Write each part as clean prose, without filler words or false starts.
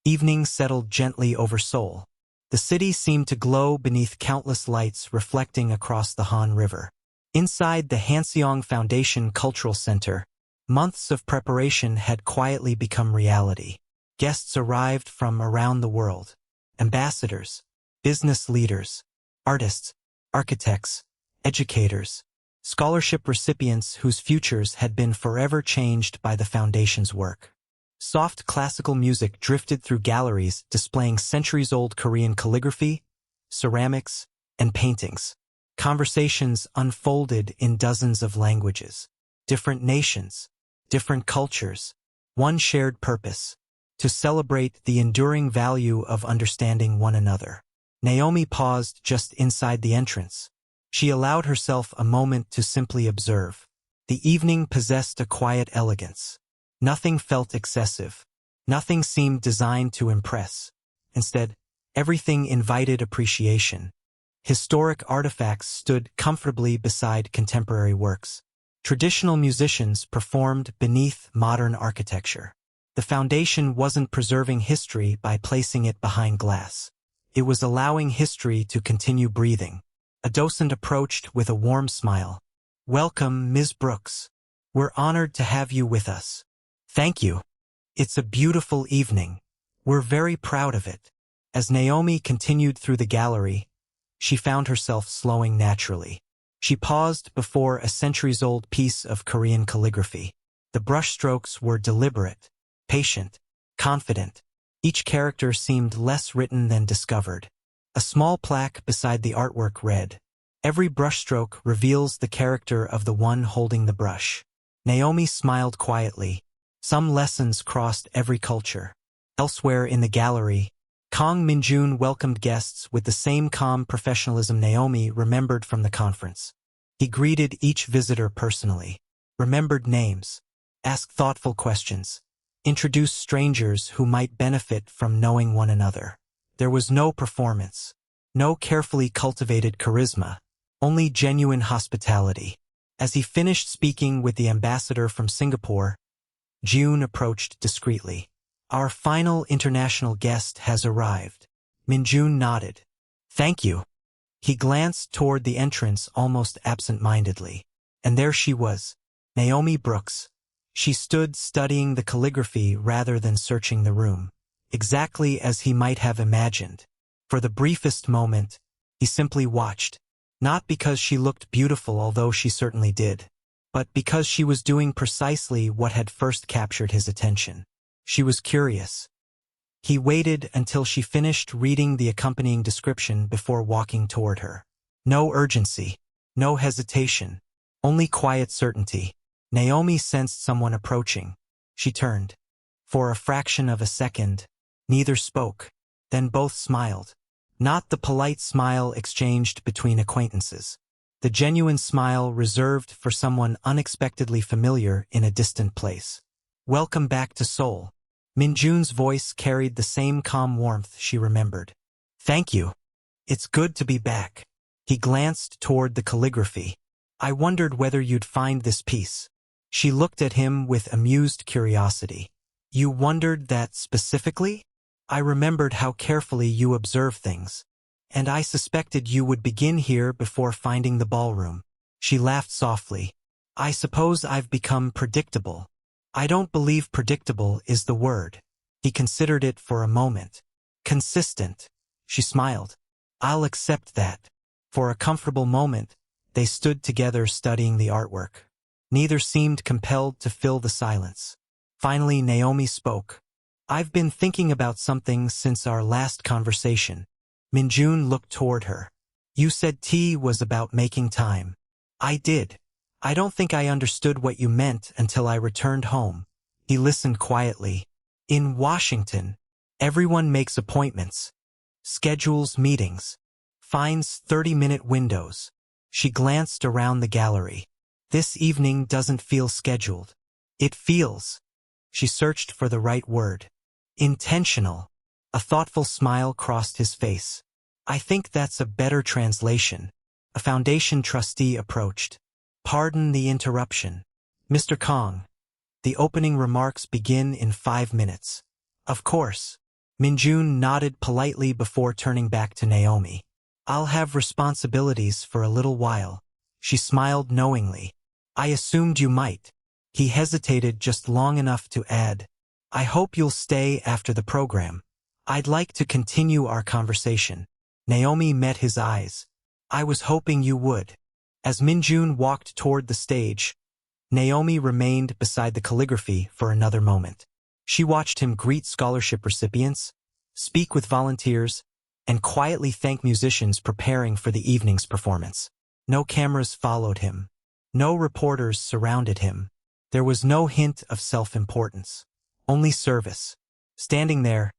Evening settled gently over Seoul. The city seemed to glow beneath countless lights reflecting across the Han River. Inside the Hanseong Foundation Cultural Center, months of preparation had quietly become reality. Guests arrived from around the world. Ambassadors, business leaders, artists, architects, educators, scholarship recipients whose futures had been forever changed by the foundation's work. Soft classical music drifted through galleries displaying centuries-old Korean calligraphy, ceramics, and paintings. Conversations unfolded in dozens of languages. Different nations, different cultures, one shared purpose: to celebrate the enduring value of understanding one another. Naomi paused just inside the entrance. She allowed herself a moment to simply observe. The evening possessed a quiet elegance. Nothing felt excessive. Nothing seemed designed to impress. Instead, everything invited appreciation. Historic artifacts stood comfortably beside contemporary works. Traditional musicians performed beneath modern architecture. The foundation wasn't preserving history by placing it behind glass. It was allowing history to continue breathing. A docent approached with a warm smile. "Welcome, Ms. Brooks. We're honored to have you with us." "Thank you. It's a beautiful evening. We're very proud of it." As Naomi continued through the gallery, she found herself slowing naturally. She paused before a centuries-old piece of Korean calligraphy. The brushstrokes were deliberate, patient, confident. Each character seemed less written than discovered. A small plaque beside the artwork read, "Every brushstroke reveals the character of the one holding the brush." Naomi smiled quietly. Some lessons crossed every culture. Elsewhere in the gallery, Kang Min-jun welcomed guests with the same calm professionalism Naomi remembered from the conference. He greeted each visitor personally, remembered names, asked thoughtful questions, introduced strangers who might benefit from knowing one another. There was no performance, no carefully cultivated charisma, only genuine hospitality. As he finished speaking with the ambassador from Singapore, June approached discreetly. "Our final international guest has arrived." Min-jun nodded. "Thank you." He glanced toward the entrance almost absent-mindedly. And there she was, Naomi Brooks. She stood studying the calligraphy rather than searching the room, exactly as he might have imagined. For the briefest moment, he simply watched, not because she looked beautiful, although she certainly did, but because she was doing precisely what had first captured his attention. She was curious. He waited until she finished reading the accompanying description before walking toward her. No urgency, no hesitation, only quiet certainty. Naomi sensed someone approaching. She turned. For a fraction of a second, neither spoke. Then both smiled. Not the polite smile exchanged between acquaintances. The genuine smile reserved for someone unexpectedly familiar in a distant place. "Welcome back to Seoul." Min-jun's voice carried the same calm warmth she remembered. "Thank you. It's good to be back." He glanced toward the calligraphy. "I wondered whether you'd find this piece." She looked at him with amused curiosity. "You wondered that specifically?" "I remembered how carefully you observe things, and I suspected you would begin here before finding the ballroom." She laughed softly. "I suppose I've become predictable." "I don't believe predictable is the word." He considered it for a moment. "Consistent." She smiled. "I'll accept that." For a comfortable moment, they stood together studying the artwork. Neither seemed compelled to fill the silence. Finally, Naomi spoke. "I've been thinking about something since our last conversation." Min-jun looked toward her. "You said tea was about making time." "I did. I don't think I understood what you meant until I returned home." He listened quietly. "In Washington, everyone makes appointments, schedules meetings, finds 30-minute windows." She glanced around the gallery. "This evening doesn't feel scheduled. It feels—" She searched for the right word. "Intentional." A thoughtful smile crossed his face. "I think that's a better translation." A foundation trustee approached. "Pardon the interruption. Mr. Kang, the opening remarks begin in 5 minutes." "Of course." Min-jun nodded politely before turning back to Naomi. I'll have responsibilities for a little while. She smiled knowingly. I assumed you might. He hesitated just long enough to add, I hope you'll stay after the program. I'd like to continue our conversation. Naomi met his eyes. I was hoping you would. As Min-jun walked toward the stage, Naomi remained beside the calligraphy for another moment. She watched him greet scholarship recipients, speak with volunteers, and quietly thank musicians preparing for the evening's performance. No cameras followed him. No reporters surrounded him. There was no hint of self-importance. Only service. Standing there,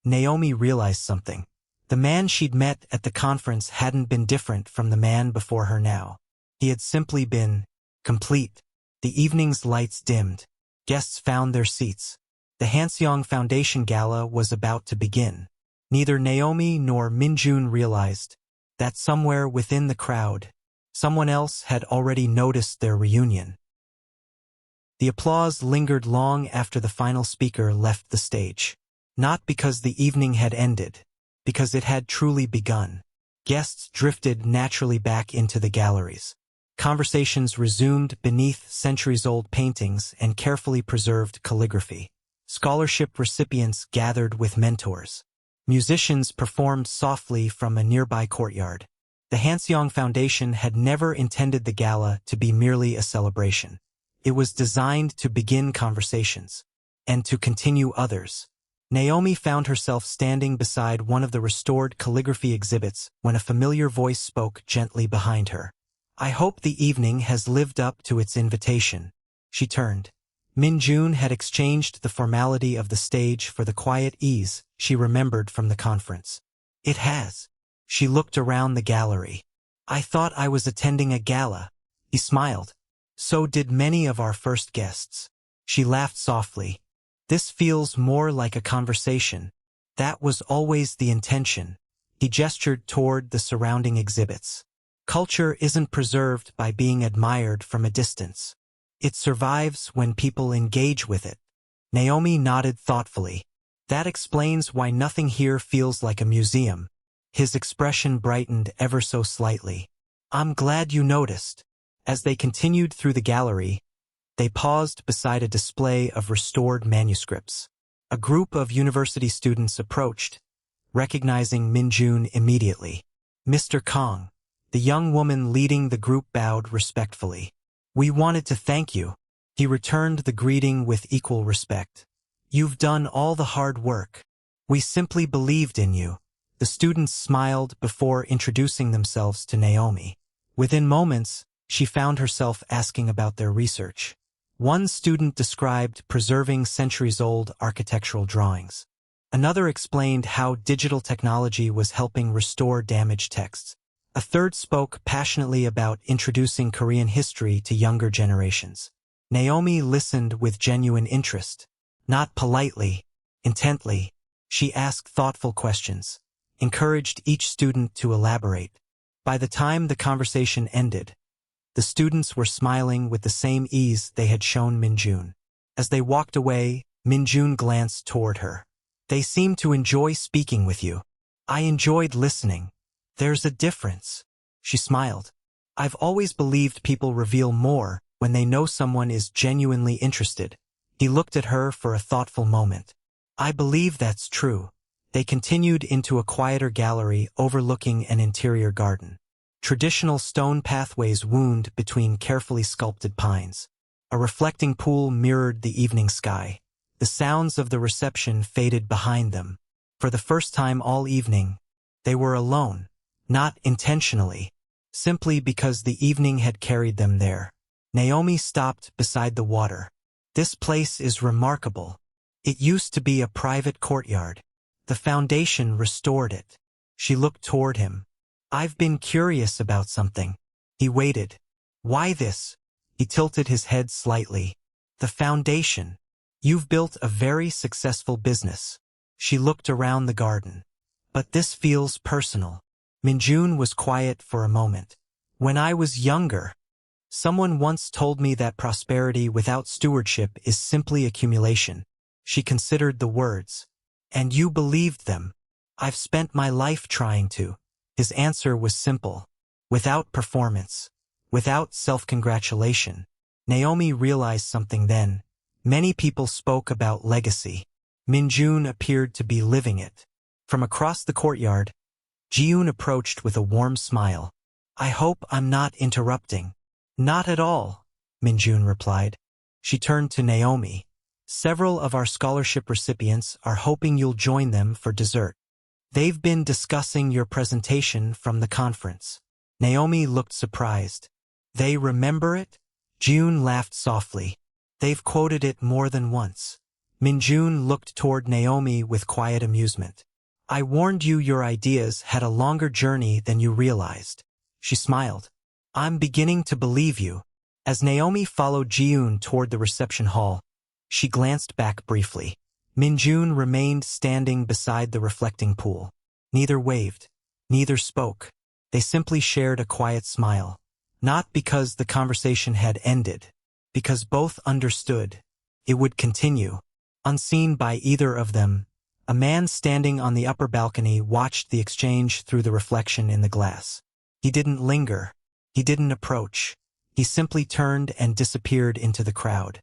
Naomi realized something. The man she'd met at the conference hadn't been different from the man before her now. He had simply been complete. The evening's lights dimmed. Guests found their seats. The Hanseong Foundation gala was about to begin. Neither Naomi nor Min-jun realized that somewhere within the crowd, someone else had already noticed their reunion. The applause lingered long after the final speaker left the stage. Not because the evening had ended, because it had truly begun. Guests drifted naturally back into the galleries. Conversations resumed beneath centuries-old paintings and carefully preserved calligraphy. Scholarship recipients gathered with mentors. Musicians performed softly from a nearby courtyard. The Hanseong Foundation had never intended the gala to be merely a celebration. It was designed to begin conversations and to continue others. Naomi found herself standing beside one of the restored calligraphy exhibits when a familiar voice spoke gently behind her. I hope the evening has lived up to its invitation. She turned. Min-jun had exchanged the formality of the stage for the quiet ease she remembered from the conference. It has. She looked around the gallery. I thought I was attending a gala. He smiled. So did many of our first guests. She laughed softly. This feels more like a conversation. That was always the intention. He gestured toward the surrounding exhibits. Culture isn't preserved by being admired from a distance. It survives when people engage with it. Naomi nodded thoughtfully. That explains why nothing here feels like a museum. His expression brightened ever so slightly. I'm glad you noticed. As they continued through the gallery, they paused beside a display of restored manuscripts. A group of university students approached, recognizing Min-jun immediately. Mr. Kang. The young woman leading the group bowed respectfully. We wanted to thank you. He returned the greeting with equal respect. You've done all the hard work. We simply believed in you. The students smiled before introducing themselves to Naomi. Within moments, she found herself asking about their research. One student described preserving centuries-old architectural drawings. Another explained how digital technology was helping restore damaged texts. A third spoke passionately about introducing Korean history to younger generations. Naomi listened with genuine interest. Not politely, intently. She asked thoughtful questions, encouraged each student to elaborate. By the time the conversation ended, the students were smiling with the same ease they had shown Min-jun. As they walked away, Min-jun glanced toward her. They seemed to enjoy speaking with you. I enjoyed listening. There's a difference. She smiled. I've always believed people reveal more when they know someone is genuinely interested. He looked at her for a thoughtful moment. I believe that's true. They continued into a quieter gallery overlooking an interior garden. Traditional stone pathways wound between carefully sculpted pines. A reflecting pool mirrored the evening sky. The sounds of the reception faded behind them. For the first time all evening, they were alone. Not intentionally, simply because the evening had carried them there. Naomi stopped beside the water. This place is remarkable. It used to be a private courtyard. The foundation restored it. She looked toward him. I've been curious about something. He waited. Why this? He tilted his head slightly. The foundation. You've built a very successful business. She looked around the garden. But this feels personal. Min-jun was quiet for a moment. When I was younger, someone once told me that prosperity without stewardship is simply accumulation. She considered the words. And you believed them. I've spent my life trying to. His answer was simple. Without performance. Without self-congratulation. Naomi realized something then. Many people spoke about legacy. Min-jun appeared to be living it. From across the courtyard, Ji-yoon approached with a warm smile. I hope I'm not interrupting. Not at all, Min-jun replied. She turned to Naomi. Several of our scholarship recipients are hoping you'll join them for dessert. They've been discussing your presentation from the conference. Naomi looked surprised. They remember it? Ji-yoon laughed softly. They've quoted it more than once. Min-jun looked toward Naomi with quiet amusement. I warned you your ideas had a longer journey than you realized. She smiled. I'm beginning to believe you. As Naomi followed Ji-yoon toward the reception hall, she glanced back briefly. Min-jun remained standing beside the reflecting pool. Neither waved. Neither spoke. They simply shared a quiet smile. Not because the conversation had ended. Because both understood. It would continue. Unseen by either of them, a man standing on the upper balcony watched the exchange through the reflection in the glass. He didn't linger. He didn't approach. He simply turned and disappeared into the crowd.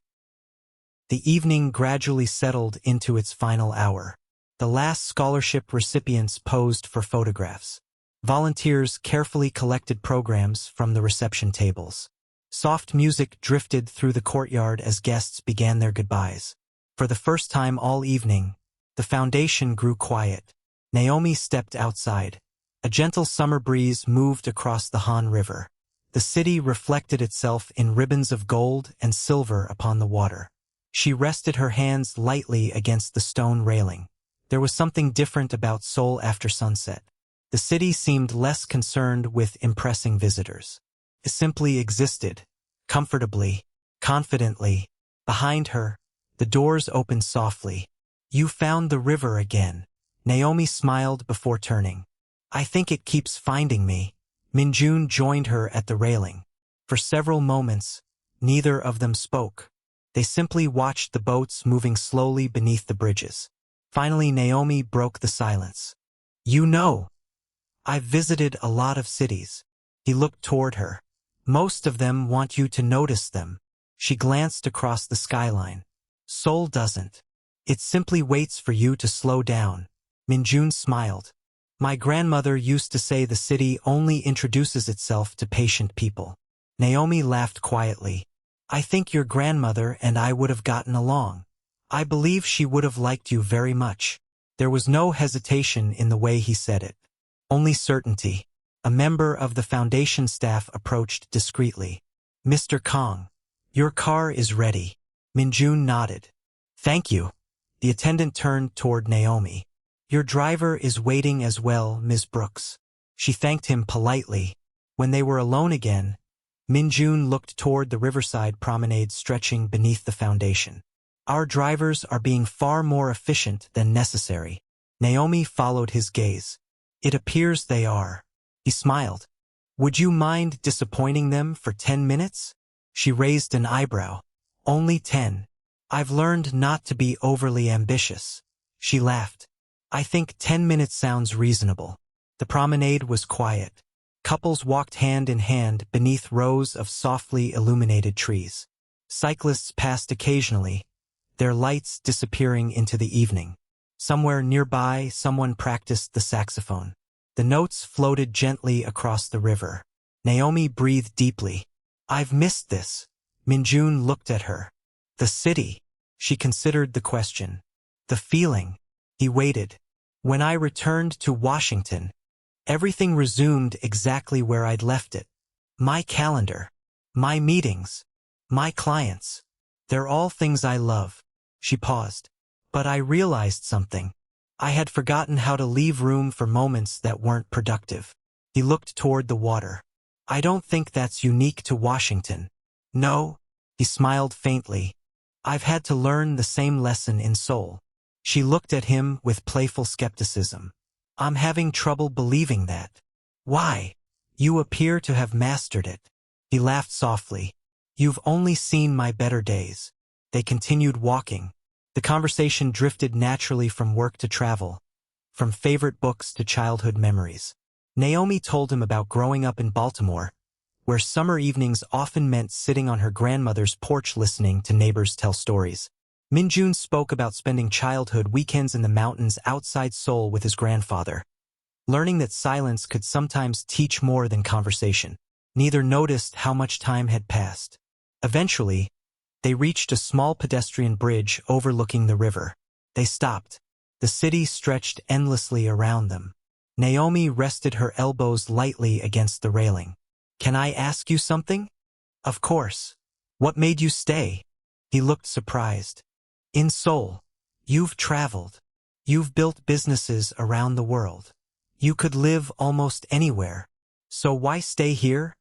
The evening gradually settled into its final hour. The last scholarship recipients posed for photographs. Volunteers carefully collected programs from the reception tables. Soft music drifted through the courtyard as guests began their goodbyes. For the first time all evening, the foundation grew quiet. Naomi stepped outside. A gentle summer breeze moved across the Han River. The city reflected itself in ribbons of gold and silver upon the water. She rested her hands lightly against the stone railing. There was something different about Seoul after sunset. The city seemed less concerned with impressing visitors. It simply existed, comfortably, confidently. Behind her, the doors opened softly. You found the river again. Naomi smiled before turning. I think it keeps finding me. Min-jun joined her at the railing. For several moments, neither of them spoke. They simply watched the boats moving slowly beneath the bridges. Finally, Naomi broke the silence. You know, I've visited a lot of cities. He looked toward her. Most of them want you to notice them. She glanced across the skyline. Seoul doesn't. It simply waits for you to slow down. Min-jun smiled. My grandmother used to say the city only introduces itself to patient people. Naomi laughed quietly. I think your grandmother and I would have gotten along. I believe she would have liked you very much. There was no hesitation in the way he said it. Only certainty. A member of the foundation staff approached discreetly. Mr. Kang, your car is ready. Min-jun nodded. Thank you. The attendant turned toward Naomi. Your driver is waiting as well, Ms. Brooks. She thanked him politely. When they were alone again, Min-jun looked toward the riverside promenade stretching beneath the foundation. Our drivers are being far more efficient than necessary. Naomi followed his gaze. It appears they are. He smiled. Would you mind disappointing them for 10 minutes? She raised an eyebrow. Only 10. I've learned not to be overly ambitious. She laughed. I think 10 minutes sounds reasonable. The promenade was quiet. Couples walked hand in hand beneath rows of softly illuminated trees. Cyclists passed occasionally, their lights disappearing into the evening. Somewhere nearby, someone practiced the saxophone. The notes floated gently across the river. Naomi breathed deeply. I've missed this. Min-jun looked at her. The city. She considered the question. The feeling. He waited. When I returned to Washington, everything resumed exactly where I'd left it. My calendar. My meetings. My clients. They're all things I love. She paused. But I realized something. I had forgotten how to leave room for moments that weren't productive. He looked toward the water. I don't think that's unique to Washington. No, he smiled faintly. I've had to learn the same lesson in Seoul. She looked at him with playful skepticism. I'm having trouble believing that. Why? You appear to have mastered it. He laughed softly. You've only seen my better days. They continued walking. The conversation drifted naturally from work to travel, from favorite books to childhood memories. Naomi told him about growing up in Baltimore, where summer evenings often meant sitting on her grandmother's porch listening to neighbors tell stories. Min-jun spoke about spending childhood weekends in the mountains outside Seoul with his grandfather, learning that silence could sometimes teach more than conversation. Neither noticed how much time had passed. Eventually, they reached a small pedestrian bridge overlooking the river. They stopped. The city stretched endlessly around them. Naomi rested her elbows lightly against the railing. "Can I ask you something?" "Of course. What made you stay?" He looked surprised. "In Seoul. You've traveled. You've built businesses around the world. You could live almost anywhere. So why stay here?"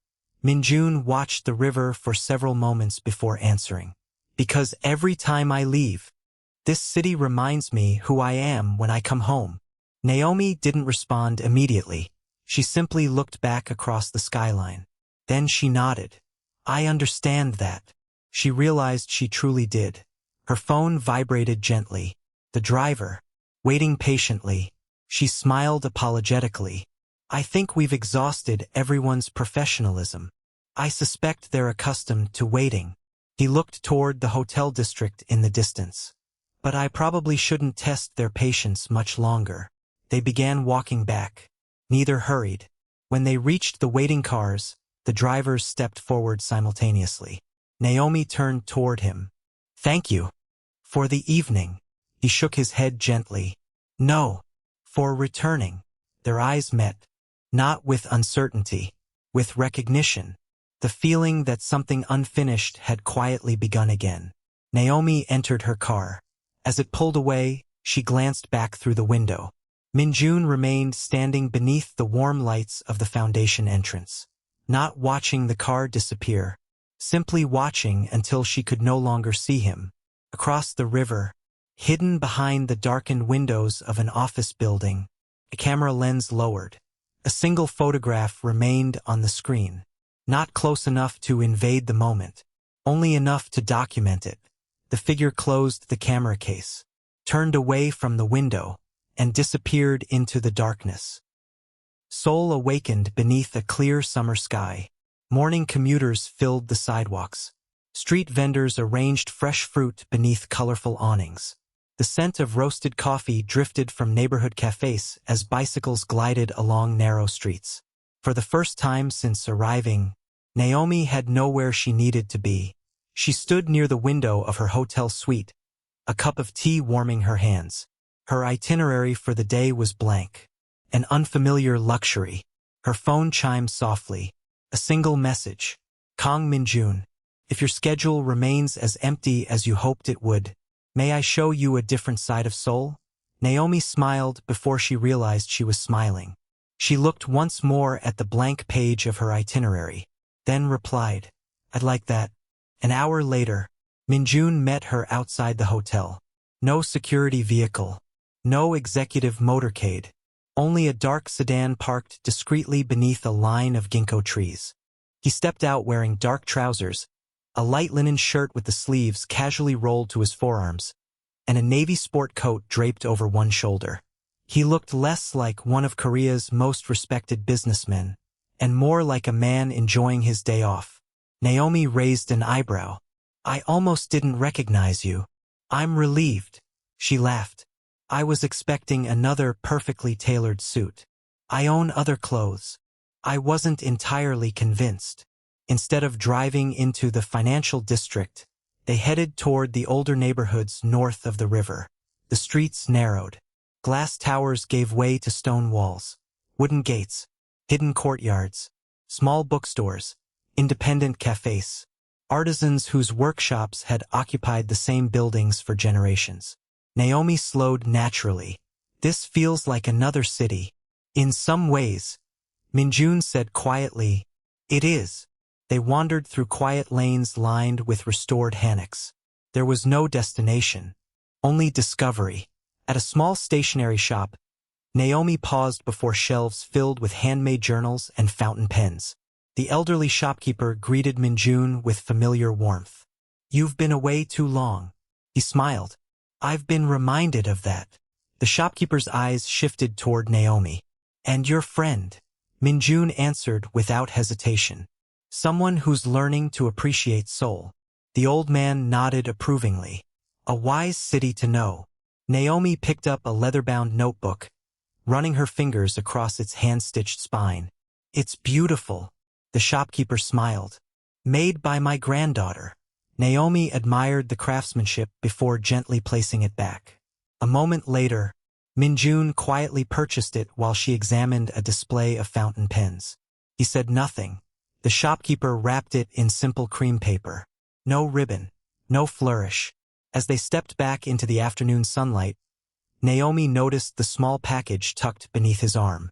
Min-jun watched the river for several moments before answering. "Because every time I leave, this city reminds me who I am when I come home." Naomi didn't respond immediately. She simply looked back across the skyline. Then she nodded. "I understand that." She realized she truly did. Her phone vibrated gently. The driver, waiting patiently. She smiled apologetically. "I think we've exhausted everyone's professionalism. I suspect they're accustomed to waiting." He looked toward the hotel district in the distance. "But I probably shouldn't test their patience much longer." They began walking back. Neither hurried. When they reached the waiting cars, the drivers stepped forward simultaneously. Naomi turned toward him. "Thank you. For the evening." He shook his head gently. "No. For returning." Their eyes met. Not with uncertainty. With recognition. The feeling that something unfinished had quietly begun again. Naomi entered her car. As it pulled away, she glanced back through the window. Min-jun remained standing beneath the warm lights of the foundation entrance. Not watching the car disappear. Simply watching until she could no longer see him. Across the river, hidden behind the darkened windows of an office building, a camera lens lowered. A single photograph remained on the screen. Not close enough to invade the moment. Only enough to document it. The figure closed the camera case, turned away from the window, and disappeared into the darkness. Seoul awakened beneath a clear summer sky. Morning commuters filled the sidewalks. Street vendors arranged fresh fruit beneath colorful awnings. The scent of roasted coffee drifted from neighborhood cafes as bicycles glided along narrow streets. For the first time since arriving, Naomi had nowhere she needed to be. She stood near the window of her hotel suite, a cup of tea warming her hands. Her itinerary for the day was blank. An unfamiliar luxury. Her phone chimed softly. A single message. "Kang Min-jun. If your schedule remains as empty as you hoped it would, may I show you a different side of Seoul?" Naomi smiled before she realized she was smiling. She looked once more at the blank page of her itinerary, then replied, "I'd like that." An hour later, Min-jun met her outside the hotel. No security vehicle. No executive motorcade. Only a dark sedan parked discreetly beneath a line of ginkgo trees. He stepped out wearing dark trousers, a light linen shirt with the sleeves casually rolled to his forearms, and a navy sport coat draped over one shoulder. He looked less like one of Korea's most respected businessmen, and more like a man enjoying his day off. Naomi raised an eyebrow. "I almost didn't recognize you." "I'm relieved." She laughed. "I was expecting another perfectly tailored suit. I own other clothes." I wasn't entirely convinced. Instead of driving into the financial district, they headed toward the older neighborhoods north of the river. The streets narrowed. Glass towers gave way to stone walls, wooden gates, hidden courtyards, small bookstores, independent cafes, artisans whose workshops had occupied the same buildings for generations. Naomi slowed naturally. "This feels like another city." "In some ways," Min-jun said quietly. "It is." They wandered through quiet lanes lined with restored hammocks. There was no destination, only discovery. At a small stationery shop, Naomi paused before shelves filled with handmade journals and fountain pens. The elderly shopkeeper greeted Min-jun with familiar warmth. "You've been away too long." He smiled. I've been reminded of that. The shopkeeper's eyes shifted toward Naomi. And your friend, Min-jun answered without hesitation. Someone who's learning to appreciate Seoul. The old man nodded approvingly. A wise city to know. Naomi picked up a leather-bound notebook, running her fingers across its hand-stitched spine. It's beautiful, the shopkeeper smiled. Made by my granddaughter. Naomi admired the craftsmanship before gently placing it back. A moment later, Min-jun quietly purchased it while she examined a display of fountain pens. He said nothing. The shopkeeper wrapped it in simple cream paper. No ribbon, no flourish. As they stepped back into the afternoon sunlight, Naomi noticed the small package tucked beneath his arm.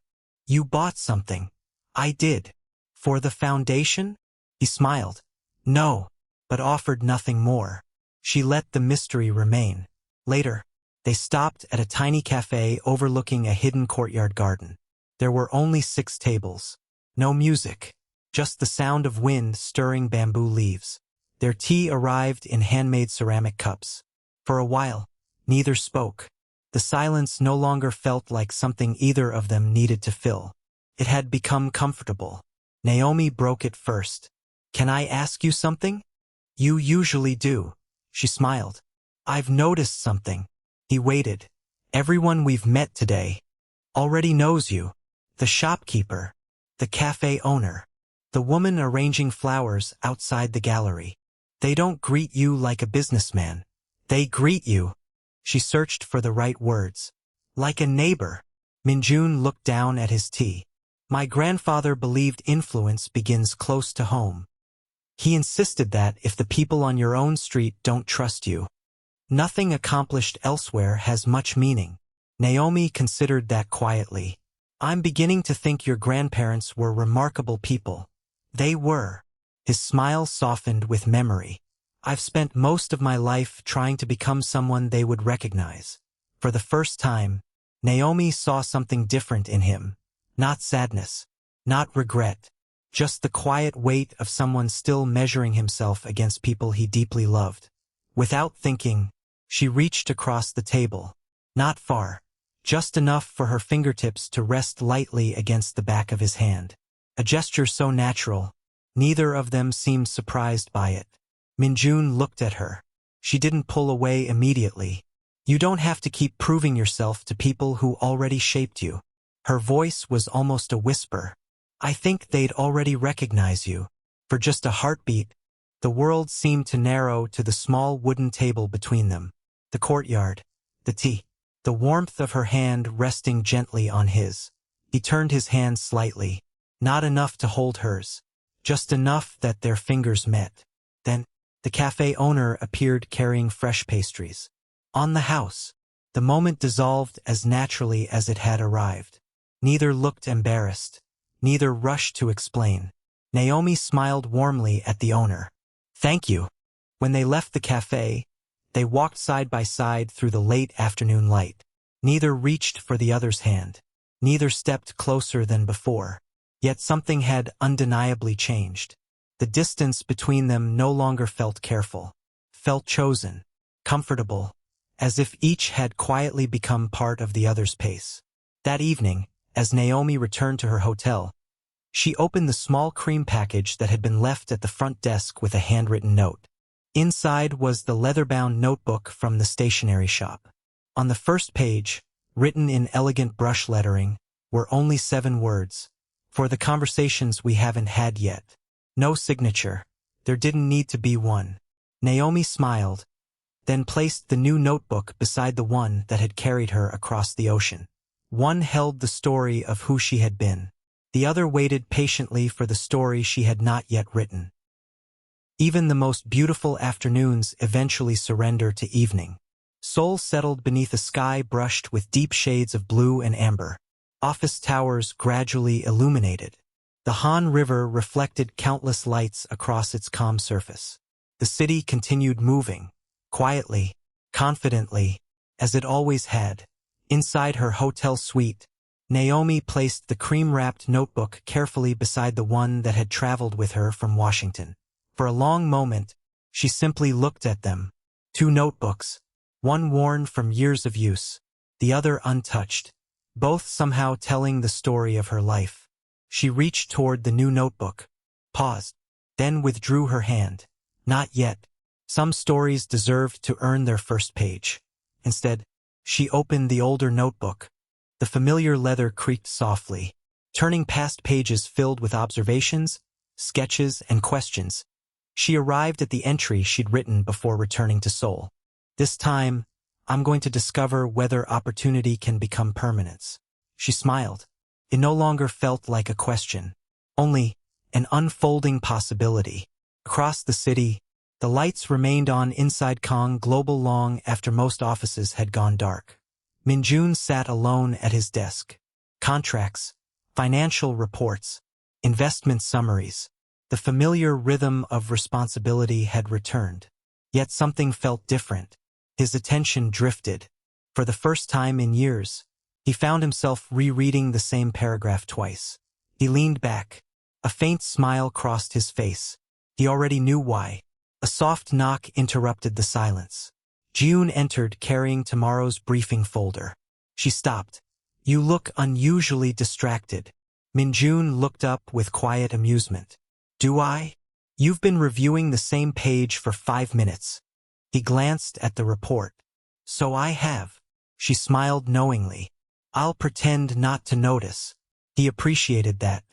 You bought something. I did. For the foundation? He smiled. No, but offered nothing more. She let the mystery remain. Later, they stopped at a tiny cafe overlooking a hidden courtyard garden. There were only 6 tables. No music, just the sound of wind stirring bamboo leaves. Their tea arrived in handmade ceramic cups. For a while, neither spoke. The silence no longer felt like something either of them needed to fill. It had become comfortable. Naomi broke it first. Can I ask you something? You usually do. She smiled. I've noticed something. He waited. Everyone we've met today already knows you. The shopkeeper, the cafe owner, the woman arranging flowers outside the gallery. They don't greet you like a businessman. They greet you. She searched for the right words. Like a neighbor. Min-jun looked down at his tea. My grandfather believed influence begins close to home. He insisted that if the people on your own street don't trust you, nothing accomplished elsewhere has much meaning. Naomi considered that quietly. I'm beginning to think your grandparents were remarkable people. They were. His smile softened with memory. I've spent most of my life trying to become someone they would recognize. For the first time, Naomi saw something different in him. Not sadness, not regret, just the quiet weight of someone still measuring himself against people he deeply loved. Without thinking, she reached across the table. Not far, just enough for her fingertips to rest lightly against the back of his hand. A gesture so natural, neither of them seemed surprised by it. Min-jun looked at her. She didn't pull away immediately. You don't have to keep proving yourself to people who already shaped you. Her voice was almost a whisper. I think they'd already recognize you. For just a heartbeat, the world seemed to narrow to the small wooden table between them. The courtyard, the tea, the warmth of her hand resting gently on his. He turned his hand slightly, not enough to hold hers, just enough that their fingers met. Then, the cafe owner appeared carrying fresh pastries. On the house, the moment dissolved as naturally as it had arrived. Neither looked embarrassed. Neither rushed to explain. Naomi smiled warmly at the owner. Thank you. When they left the cafe, they walked side by side through the late afternoon light. Neither reached for the other's hand. Neither stepped closer than before. Yet something had undeniably changed. The distance between them no longer felt careful. Felt chosen. Comfortable. As if each had quietly become part of the other's pace. That evening, as Naomi returned to her hotel, she opened the small cream package that had been left at the front desk with a handwritten note. Inside was the leather-bound notebook from the stationery shop. On the first page, written in elegant brush lettering, were only 7 words. For the conversations we haven't had yet. No signature. There didn't need to be one. Naomi smiled, then placed the new notebook beside the one that had carried her across the ocean. One held the story of who she had been. The other waited patiently for the story she had not yet written. Even the most beautiful afternoons eventually surrender to evening. Seoul settled beneath a sky brushed with deep shades of blue and amber. Office towers gradually illuminated. The Han River reflected countless lights across its calm surface. The city continued moving, quietly, confidently, as it always had. Inside her hotel suite, Naomi placed the cream-wrapped notebook carefully beside the one that had traveled with her from Washington. For a long moment, she simply looked at them. 2 notebooks, one worn from years of use, the other untouched, both somehow telling the story of her life. She reached toward the new notebook, paused, then withdrew her hand. Not yet. Some stories deserved to earn their first page. Instead, she opened the older notebook. The familiar leather creaked softly, turning past pages filled with observations, sketches, and questions. She arrived at the entry she'd written before returning to Seoul. This time, I'm going to discover whether opportunity can become permanence. She smiled. It no longer felt like a question, only an unfolding possibility. Across the city, the lights remained on inside Kang Global long after most offices had gone dark. Min-jun sat alone at his desk. Contracts, financial reports, investment summaries. The familiar rhythm of responsibility had returned. Yet something felt different. His attention drifted. For the first time in years, he found himself rereading the same paragraph twice. He leaned back. A faint smile crossed his face. He already knew why. A soft knock interrupted the silence. June entered carrying tomorrow's briefing folder. She stopped. You look unusually distracted. Min-jun looked up with quiet amusement. Do I? You've been reviewing the same page for 5 minutes. He glanced at the report. So I have. She smiled knowingly. I'll pretend not to notice. He appreciated that.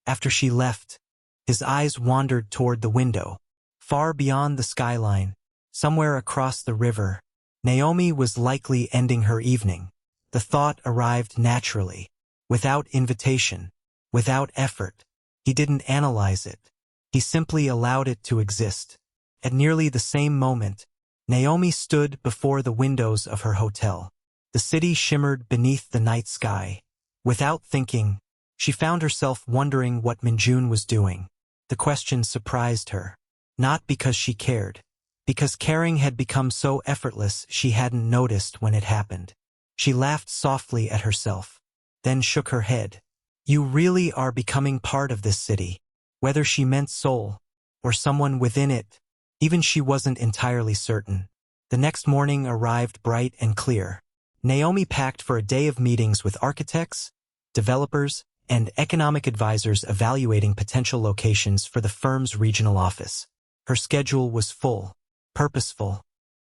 After she left, his eyes wandered toward the window. Far beyond the skyline, somewhere across the river, Naomi was likely ending her evening. The thought arrived naturally, without invitation, without effort. He didn't analyze it. He simply allowed it to exist. At nearly the same moment, Naomi stood before the windows of her hotel. The city shimmered beneath the night sky. Without thinking, she found herself wondering what Min-jun was doing. The question surprised her. Not because she cared, because caring had become so effortless she hadn't noticed when it happened. She laughed softly at herself, then shook her head. You really are becoming part of this city. Whether she meant Seoul, or someone within it, even she wasn't entirely certain. The next morning arrived bright and clear. Naomi packed for a day of meetings with architects, developers, and economic advisors evaluating potential locations for the firm's regional office. Her schedule was full, purposeful,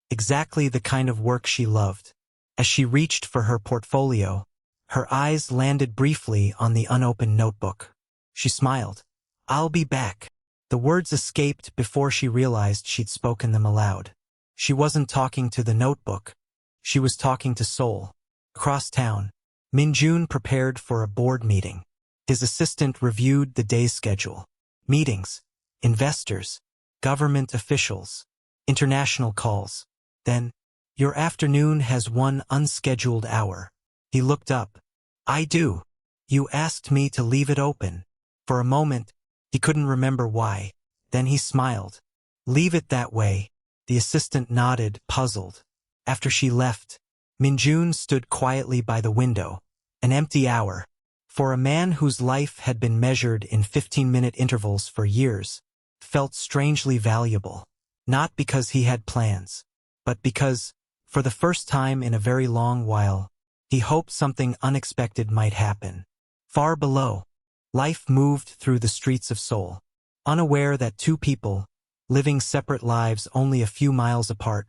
exactly the kind of work she loved. As she reached for her portfolio, her eyes landed briefly on the unopened notebook. She smiled. I'll be back. The words escaped before she realized she'd spoken them aloud. She wasn't talking to the notebook. She was talking to Seoul. Across town, Min-jun prepared for a board meeting. His assistant reviewed the day's schedule. Meetings, investors, government officials, international calls. Then, your afternoon has one unscheduled hour. He looked up. I do. You asked me to leave it open. For a moment, he couldn't remember why. Then he smiled. Leave it that way. The assistant nodded, puzzled. After she left, Min-jun stood quietly by the window. An empty hour. For a man whose life had been measured in 15-minute intervals for years, felt strangely valuable. Not because he had plans, but because, for the first time in a very long while, he hoped something unexpected might happen. Far below, life moved through the streets of Seoul, unaware that two people, living separate lives only a few miles apart,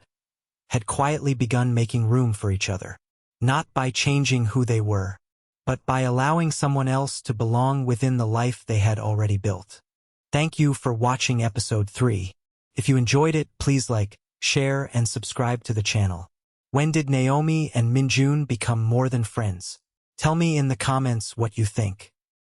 had quietly begun making room for each other. Not by changing who they were, but by allowing someone else to belong within the life they had already built. Thank you for watching episode 3. If you enjoyed it, please like, share, and subscribe to the channel. When did Naomi and Min-jun become more than friends? Tell me in the comments what you think.